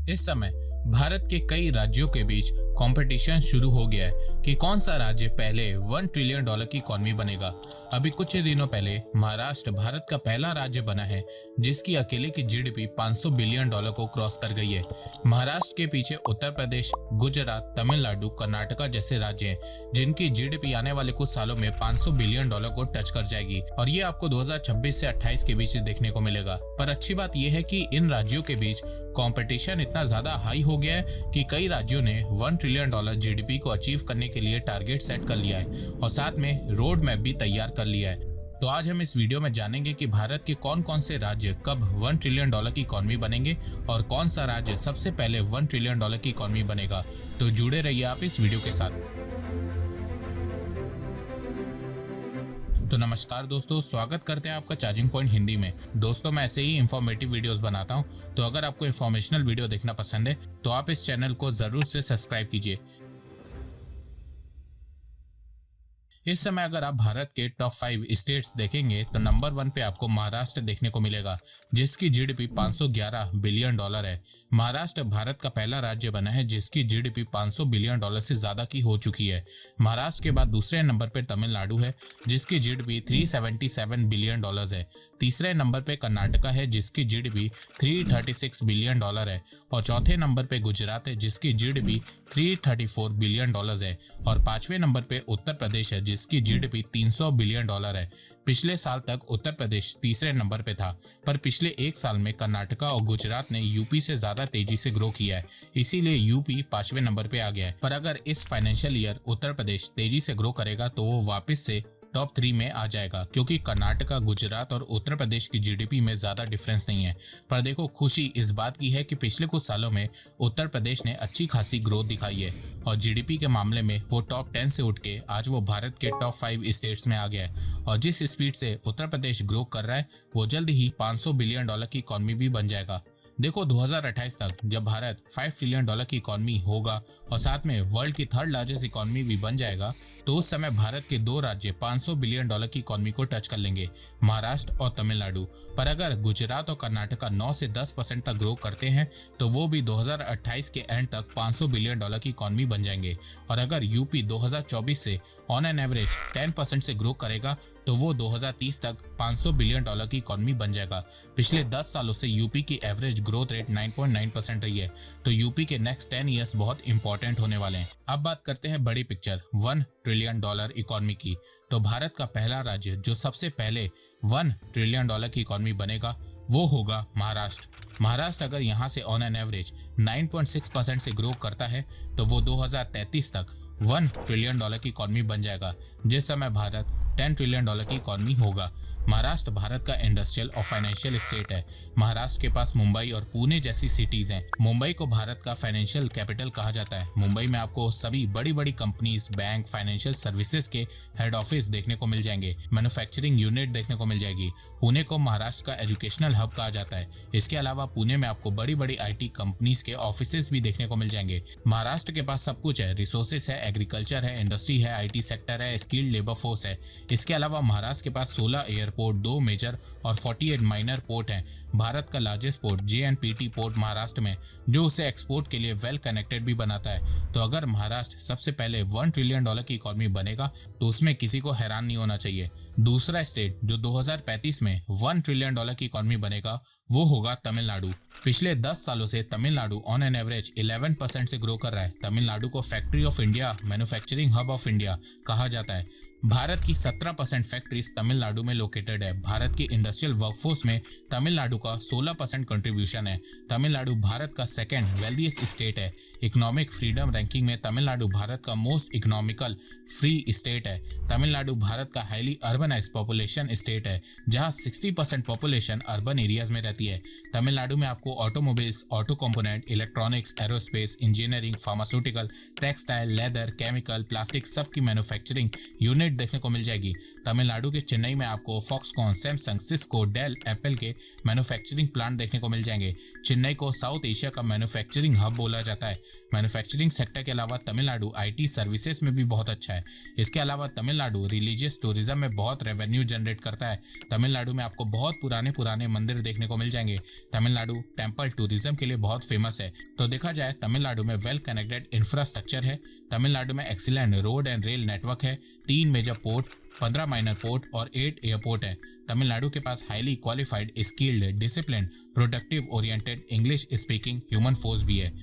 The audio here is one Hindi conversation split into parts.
इस समय भारत के कई राज्यों के बीच कंपटीशन शुरू हो गया है कि कौन सा राज्य पहले $1 ट्रिलियन की इकॉनमी बनेगा। अभी कुछ ही दिनों पहले महाराष्ट्र भारत का पहला राज्य बना है जिसकी अकेले की जीडीपी $500 बिलियन को क्रॉस कर गई है। महाराष्ट्र के पीछे उत्तर प्रदेश, गुजरात, तमिलनाडु, कर्नाटका जैसे राज्य हैं जिनकी जीडीपी आने वाले कुछ सालों में $500 बिलियन को टच कर जाएगी और ये आपको 2026 से 28 के बीच देखने को मिलेगा। पर अच्छी बात यह है कि इन राज्यों के बीच कंपटीशन इतना ज्यादा हाई हो गया है कि कई राज्यों ने $1 ट्रिलियन जीडीपी को अचीव करने के लिए टारगेट सेट कर लिया है और साथ में रोड मैप भी तैयार कर लिया है। तो आज हम इस वीडियो में जानेंगे कि भारत के कौन कौन से राज्य कब $1 ट्रिलियन की इकॉनमी बनेंगे और कौन सा राज्य सबसे पहले $1 ट्रिलियन की इकॉनमी बनेगा। तो जुड़े रहिए आप इस वीडियो के साथ। तो नमस्कार दोस्तों, स्वागत करते हैं आपका चार्जिंग पॉइंट हिंदी में। दोस्तों, मैं ऐसे ही इंफॉर्मेटिव वीडियोस बनाता हूं, तो अगर आपको इंफॉर्मेशनल वीडियो देखना पसंद है तो आप इस चैनल को जरूर से सब्सक्राइब कीजिए। इस समय अगर आप भारत के टॉप 5 स्टेट्स देखेंगे तो नंबर 1 पे आपको महाराष्ट्र देखने को मिलेगा जिसकी जीडीपी $511 बिलियन है। महाराष्ट्र भारत का पहला राज्य बना है जिसकी जीडीपी $500 बिलियन से ज्यादा की हो चुकी है। महाराष्ट्र के बाद दूसरे नंबर पे तमिलनाडु है जिसकी जीडीपी $377 बिलियन है। तीसरे नंबर पे कर्नाटका है जिसकी जीडीपी $336 बिलियन है और चौथे नंबर पे गुजरात है जिसकी जीडीपी $334 बिलियन है और पांचवें नंबर पे उत्तर प्रदेश है जिसकी जीडीपी $300 बिलियन है। पिछले साल तक उत्तर प्रदेश तीसरे नंबर पे था, पर पिछले एक साल में कर्नाटका और गुजरात ने यूपी से ज्यादा तेजी से ग्रो किया है, इसीलिए यूपी पांचवें नंबर पे आ गया है। पर अगर इस फाइनेंशियल ईयर उत्तर प्रदेश तेजी से ग्रो करेगा तो वो वापस से टॉप 3 में आ जाएगा, क्योंकि कर्नाटका, गुजरात और उत्तर प्रदेश की जीडीपी में ज्यादा डिफरेंस नहीं है। पर देखो, खुशी इस बात की है कि पिछले कुछ सालों में उत्तर प्रदेश ने अच्छी खासी ग्रोथ दिखाई है और जीडीपी के मामले में वो टॉप 10 से उठ के आज वो भारत के टॉप 5 स्टेट्स में आ गया है। और जिस स्पीड से उत्तर प्रदेश ग्रो कर रहा है वो जल्द ही $500 बिलियन की इकॉनमी भी बन जाएगा। देखो, 2028 तक जब भारत $5 ट्रिलियन की इकॉनमी होगा और साथ में वर्ल्ड की थर्ड लार्जेस्ट इकॉनमी भी बन जाएगा, तो उस समय भारत के दो राज्य $500 बिलियन की इकॉनमी को टच कर लेंगे, महाराष्ट्र और तमिलनाडु। पर अगर गुजरात और कर्नाटका 9 से 10% तक ग्रो करते हैं तो वो भी 2028 के एंड तक $500 बिलियन की इकॉनमी बन जाएंगे। और अगर यूपी 2024 से ऑन एन एवरेज 10% से ग्रो करेगा तो वो 2030 तक $500 बिलियन की इकॉनमी बन जाएगा। पिछले 10 सालों से यूपी की एवरेज ग्रोथ रेट 9.9% रही है, तो यूपी के नेक्स्ट 10 ईयर्स बहुत इंपॉर्टेंट होने वाले हैं। अब बात करते हैं बड़ी पिक्चर $1 ट्रिलियन इकॉनमी की। तो भारत का पहला राज्य जो सबसे पहले $1 ट्रिलियन की इकॉनमी बनेगा वो होगा महाराष्ट्र। महाराष्ट्र अगर यहाँ से ऑन एन एवरेज 9.6% से ग्रो करता है तो वो 2033 तक $1 ट्रिलियन की इकॉनमी बन जाएगा, जिस समय भारत $10 ट्रिलियन की इकॉनमी होगा। महाराष्ट्र भारत का इंडस्ट्रियल और फाइनेंशियल स्टेट है। महाराष्ट्र के पास मुंबई और पुणे जैसी सिटीज हैं। मुंबई को भारत का फाइनेंशियल कैपिटल कहा जाता है। मुंबई में आपको सभी बड़ी बड़ी कंपनीज, बैंक, फाइनेंशियल सर्विसेज के हेड ऑफिस देखने को मिल जाएंगे, मैन्युफैक्चरिंग यूनिट देखने को मिल जाएगी। पुणे को महाराष्ट्र का एजुकेशनल हब कहा जाता है। इसके अलावा पुणे में आपको बड़ी बड़ी IT कंपनीज के ऑफिस भी देखने को मिल जाएंगे। महाराष्ट्र के पास सब कुछ है, रिसोर्सेस है, एग्रीकल्चर है, इंडस्ट्री है, IT सेक्टर है, स्किल्ड लेबर फोर्स है। इसके अलावा महाराष्ट्र के पास 16 एयरपोर्ट, 2 मेजर और 48 माइनर पोर्ट हैं। भारत का largest port JNPT port Maharashtra में, जो उसे एक्सपोर्ट के लिए वेल कनेक्टेड भी बनाता है। तो अगर महाराष्ट्र सबसे पहले $1 ट्रिलियन की इकॉनमी बनेगा तो उसमें किसी को हैरान नहीं होना चाहिए। दूसरा स्टेट जो 2035 में $1 ट्रिलियन की इकॉनमी बनेगा वो होगा तमिलनाडु। पिछले 10 सालों से तमिलनाडु ऑन एन एवरेज 11% से ग्रो कर रहा है। तमिलनाडु को factory of India, manufacturing hub of India कहा जाता है। भारत की 17% फैक्ट्रीज तमिलनाडु में लोकेटेड है। भारत की इंडस्ट्रियल वर्कफोर्स में तमिलनाडु का 16% कंट्रीब्यूशन है। तमिलनाडु भारत का सेकंड वेल्दीएस्ट स्टेट है। इकोनॉमिक फ्रीडम रैंकिंग में तमिलनाडु भारत का मोस्ट इकोनॉमिकल फ्री स्टेट है। तमिलनाडु भारत का हाईली अर्बनाइज्ड पॉपुलेशन स्टेट है, जहां 60% पॉपुलेशन अर्बन एरियाज में रहती है। तमिलनाडु में आपको automobiles, auto component, electronics, aerospace, engineering, pharmaceutical, textile, leather, chemical, plastic सब की मैन्युफैक्चरिंग यूनिट यूनिट देखने को मिल जाएगी। तमिलनाडु के चेन्नई में आपको Foxconn, Samsung, Cisco, Dell, Apple के मैन्युफैक्चरिंग प्लांट देखने को मिल जाएंगे। चेन्नई को साउथ एशिया का मैन्युफैक्चरिंग हब बोला जाता है। मैन्युफैक्चरिंग सेक्टर के अलावा तमिलनाडु आईटी सर्विसेज में भी बहुत अच्छा है। इसके अलावा तमिलनाडु रिलीजियस टूरिज्म में बहुत रेवेन्यू जनरेट करता है। तमिलनाडु में आपको बहुत पुराने पुराने मंदिर देखने को मिल जाएंगे। तमिलनाडु टेम्पल टूरिज्म के लिए बहुत फेमस है। तो देखा जाए तमिलनाडु में वेल कनेक्टेड इंफ्रास्ट्रक्चर है। तमिलनाडु में excellent road and rail network है। 3 मेजर पोर्ट, 15 माइनर पोर्ट और 8 एयरपोर्ट है। तमिलनाडु के पास highly qualified, skilled, discipline, productive oriented, English speaking human force भी है।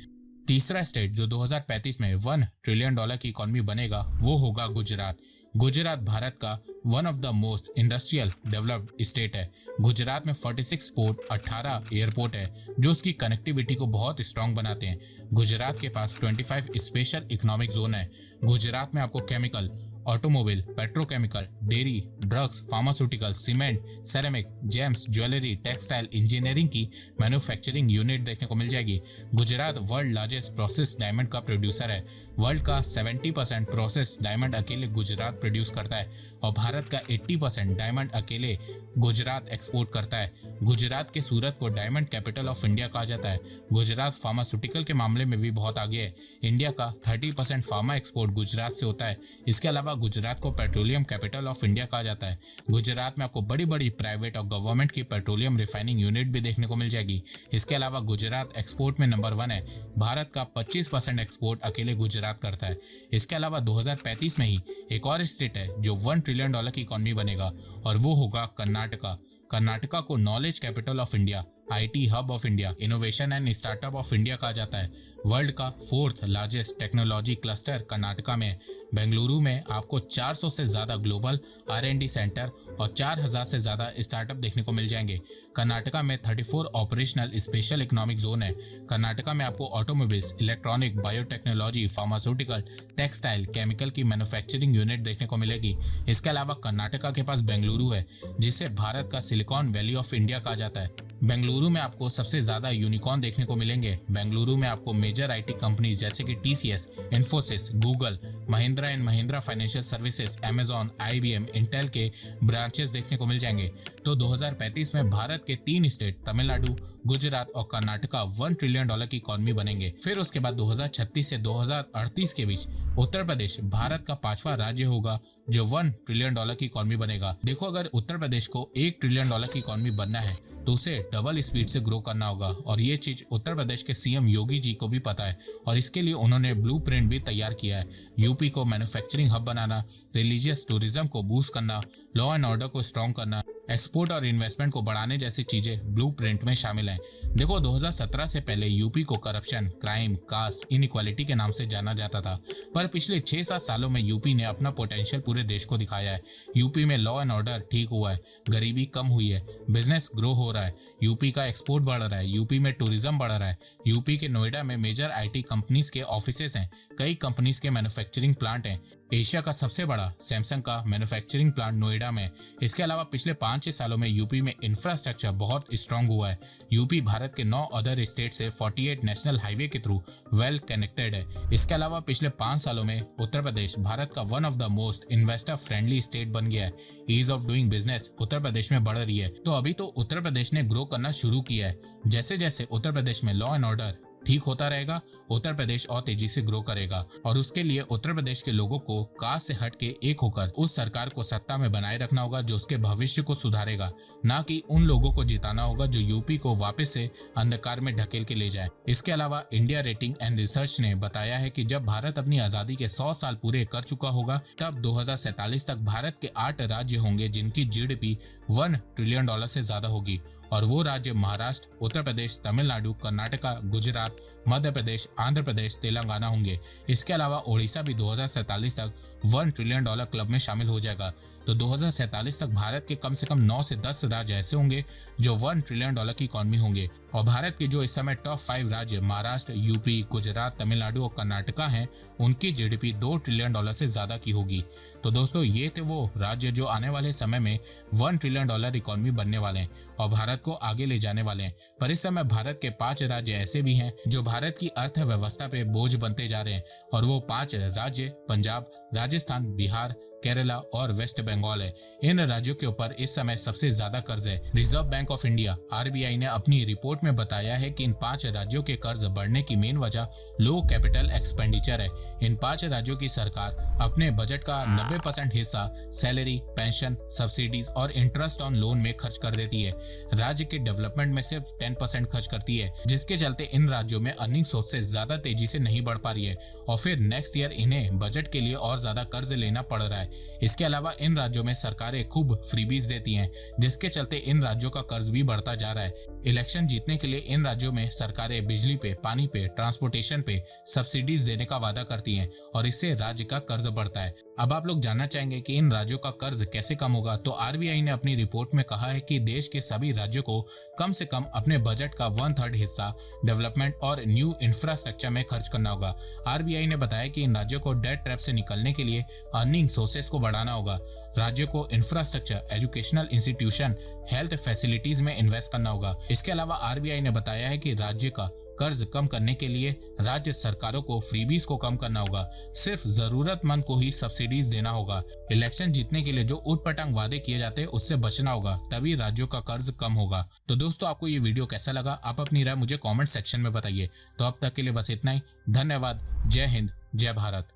तीसरा स्टेट जो 2035 में $1 ट्रिलियन की इकोनॉमी बनेगा वो होगा गुजरात। गुजरात भारत का one of the most industrial developed state है। गुजरात में 46 पोर्ट, 18 एयरपोर्ट है जो उसकी कनेक्टिविटी को बहुत स्ट्रांग बनाते हैं। गुजरात के पास 25 स्पेशल इकोनॉमिक जोन है। गुजरात में आपको chemical, automobile, petrochemical, dairy, drugs, pharmaceutical, cement, ceramic, James, jewellery, textile, engineering की मैन्युफैक्चरिंग यूनिट देखने को मिल जाएगी। Gujarat world largest process diamond का प्रोड्यूसर है। वर्ल्ड का 70% प्रोसेस डायमंड अकेले गुजरात प्रोड्यूस करता है और भारत का 80% डायमंड अकेले गुजरात एक्सपोर्ट करता है। गुजरात के सूरत को डायमंड कैपिटल ऑफ इंडिया कहा जाता है। गुजरात फार्मास्यूटिकल के मामले में भी बहुत आगे है। इंडिया का 30% फार्मा एक्सपोर्ट गुजरात से होता है। इसके अलावा गुजरात को पेट्रोलियम कैपिटल ऑफ इंडिया कहा जाता है। गुजरात में आपको बड़ी बड़ी प्राइवेट और गवर्नमेंट की पेट्रोलियम रिफाइनिंग यूनिट भी देखने को मिल जाएगी। इसके अलावा गुजरात एक्सपोर्ट में नंबर 1 है। भारत का 25% एक्सपोर्ट अकेले गुजरात करता है। इसके अलावा 2035 में ही एक और स्टेट है जो $1 ट्रिलियन की इकोनॉमी बनेगा और वो होगा कर्नाटका। कर्नाटका को knowledge capital of India, IT hub of India, innovation and startup of India कहा जाता है। वर्ल्ड का 4th largest technology cluster Karnataka में। बेंगलुरु में आपको 400 से ज्यादा ग्लोबल R&D सेंटर और 4000 से ज्यादा स्टार्टअप देखने को मिल जाएंगे। कर्नाटका में 34 ऑपरेशनल स्पेशल इकोनॉमिक जोन है। कर्नाटका में आपको automobiles, electronic, biotechnology, pharmaceutical, textile, chemical की मैन्युफैक्चरिंग यूनिट देखने को मिलेगी। इसके अलावा कर्नाटका के पास बेंगलुरु है जिसे भारत का सिलिकॉन वैली ऑफ इंडिया कहा जाता है। बेंगलुरु में आपको सबसे ज्यादा यूनिकॉर्न देखने को मिलेंगे। बेंगलुरु में आपको मेजर आईटी कंपनीज जैसे कि TCS, Infosys, Google, Mahindra and Mahindra financial services, Amazon, IBM, Intel के ब्रांचेस देखने को मिल जाएंगे। तो 2035 में भारत के 3 स्टेट तमिलनाडु, गुजरात और कर्नाटका $1 ट्रिलियन की इकोनॉमी बनेंगे। फिर उसके बाद 2036 से 2038 के बीच उत्तर प्रदेश भारत का 5वां राज्य होगा जो $1 ट्रिलियन की इकोनॉमी बनेगा। देखो, अगर उत्तर प्रदेश को $1 ट्रिलियन की इकोनॉमी बनना है तो उसे डबल स्पीड से ग्रो करना होगा और ये चीज उत्तर प्रदेश के CM योगी जी को भी पता है और इसके लिए उन्होंने ब्लूप्रिंट भी तैयार किया है। यूपी को मैन्युफैक्चरिंग हब बनाना, रिलीजियस टूरिज्म को बूस्ट करना, लॉ एंड ऑर्डर को स्ट्रॉन्ग करना, एक्सपोर्ट और इन्वेस्टमेंट को बढ़ाने जैसी चीजें ब्लूप्रिंट में शामिल हैं। देखो, 2017 से पहले यूपी को करप्शन, क्राइम, कास्ट, इनइक्वालिटी के नाम से जाना जाता था, पर पिछले 6-7 सालों में यूपी ने अपना पोटेंशियल पूरे देश को दिखाया है। यूपी में लॉ एंड ऑर्डर ठीक हुआ है, गरीबी कम हुई है, बिजनेस ग्रो हो रहा है, यूपी का एक्सपोर्ट बढ़ रहा है, यूपी में टूरिज्म बढ़ रहा है। यूपी के नोएडा में मेजर IT कंपनीज के ऑफिसेस हैं, कई कंपनीज के मैन्युफैक्चरिंग प्लांट हैं। एशिया का सबसे बड़ा सैमसंग का मैन्युफैक्चरिंग प्लांट नोएडा में। इसके अलावा पिछले 5-6 सालों में यूपी में इंफ्रास्ट्रक्चर बहुत स्ट्रांग हुआ है। यूपी भारत के 9 अदर स्टेट से 48 नेशनल हाईवे के थ्रू वेल कनेक्टेड है। इसके अलावा पिछले 5 सालों में उत्तर प्रदेश भारत का one of the most investor friendly state बन गया है। Ease of doing business Uttar Pradesh में बढ़ रही है। तो अभी तो उत्तर प्रदेश ने ग्रो करना शुरू किया है। जैसे जैसे उत्तर प्रदेश में लॉ एंड ऑर्डर ठीक होता रहेगा, उत्तर प्रदेश और तेजी से ग्रो करेगा और उसके लिए उत्तर प्रदेश के लोगों को कास्ट से हट के एक होकर उस सरकार को सत्ता में बनाए रखना होगा जो उसके भविष्य को सुधारेगा, ना कि उन लोगों को जिताना होगा जो यूपी को वापस से अंधकार में ढकेल के ले जाए। इसके अलावा इंडिया रेटिंग एंड रिसर्च ने बताया है कि जब भारत अपनी आजादी के 100 साल पूरे कर चुका होगा तब 2047 तक भारत के 8 राज्य होंगे जिनकी GDP $1 ट्रिलियन से ज्यादा होगी और वो राज्य महाराष्ट्र, उत्तर प्रदेश, तमिलनाडु, कर्नाटका, गुजरात, मध्य प्रदेश, आंध्र प्रदेश, तेलंगाना होंगे। इसके अलावा ओडिशा भी 2047 तक $1 ट्रिलियन क्लब में शामिल हो जाएगा। तो 2047 तक भारत के कम से कम 9 से 10 राज्य ऐसे होंगे जो $1 ट्रिलियन की इकोनॉमी होंगे और भारत के जो इस समय टॉप 5 राज्य महाराष्ट्र, यूपी, गुजरात, तमिलनाडु और कर्नाटका हैं, उनकी GDP $2 ट्रिलियन से ज्यादा की होगी। तो दोस्तों, ये थे वो राज्य जो आने वाले समय में $1 ट्रिलियन इकोनॉमी बनने वाले हैं और भारत को आगे ले जाने वाले हैं। पर इस समय भारत के 5 राज्य ऐसे भी हैं जो भारत की अर्थव्यवस्था पे बोझ बनते जा रहे हैं और वो 5 राज्य पंजाब, राजस्थान, बिहार, केरला और वेस्ट बंगाल है। इन राज्यों के ऊपर इस समय सबसे ज्यादा कर्ज है। Reserve bank of India RBI ने अपनी रिपोर्ट में बताया है कि इन 5 राज्यों के कर्ज बढ़ने की मेन वजह लो कैपिटल एक्सपेंडिचर है। इन 5 राज्यों की सरकार अपने बजट का 90% हिस्सा सैलरी, पेंशन, सब्सिडीज और इंटरेस्ट ऑन लोन में खर्च कर देती है। राज्य के डेवलपमेंट में सिर्फ 10% खर्च करती है, जिसके चलते इन राज्यों में अर्निंग सोर्स से ज्यादा तेजी से नहीं बढ़ पा रही है और फिर नेक्स्ट ईयर इन्हें बजट के लिए और ज्यादा कर्ज लेना पड़ रहा है। इसके अलावा इन राज्यों में सरकारें खूब फ्रीबीज देती हैं, जिसके चलते इन राज्यों का कर्ज भी बढ़ता जा रहा है। इलेक्शन जीतने के लिए इन राज्यों में सरकारें बिजली पे, पानी पे, ट्रांसपोर्टेशन पे सब्सिडीज देने का वादा करती हैं और इससे राज्य का कर्ज बढ़ता है। अब आप लोग जानना चाहेंगे कि इन राज्यों का कर्ज कैसे कम होगा, तो आरबीआई ने अपनी रिपोर्ट में कहा है कि देश के सभी राज्यों को कम से कम अपने बजट का 1/3 हिस्सा डेवलपमेंट और न्यू इंफ्रास्ट्रक्चर में खर्च करना होगा। आरबीआई ने बताया कि इन राज्यों को डेट ट्रैप से निकलने के लिए अर्निंग सोर्सेस को बढ़ाना होगा। राज्यों को infrastructure, educational institution, health facilities में इन्वेस्ट करना होगा। इसके अलावा आरबीआई ने बताया है कि राज्य का कर्ज कम करने के लिए राज्य सरकारों को फ्रीबीज को कम करना होगा, सिर्फ जरूरतमंद को ही सब्सिडीज देना होगा। इलेक्शन जीतने के लिए जो उटपटांग वादे किए जाते हैं उससे बचना होगा, तभी राज्यों का कर्ज कम होगा। तो दोस्तों, आपको ये वीडियो कैसा लगा? आप अपनी राय मुझे कमेंट सेक्शन में बताइए। तो अब तक के लिए बस इतना ही। धन्यवाद। जय हिंद, जय भारत।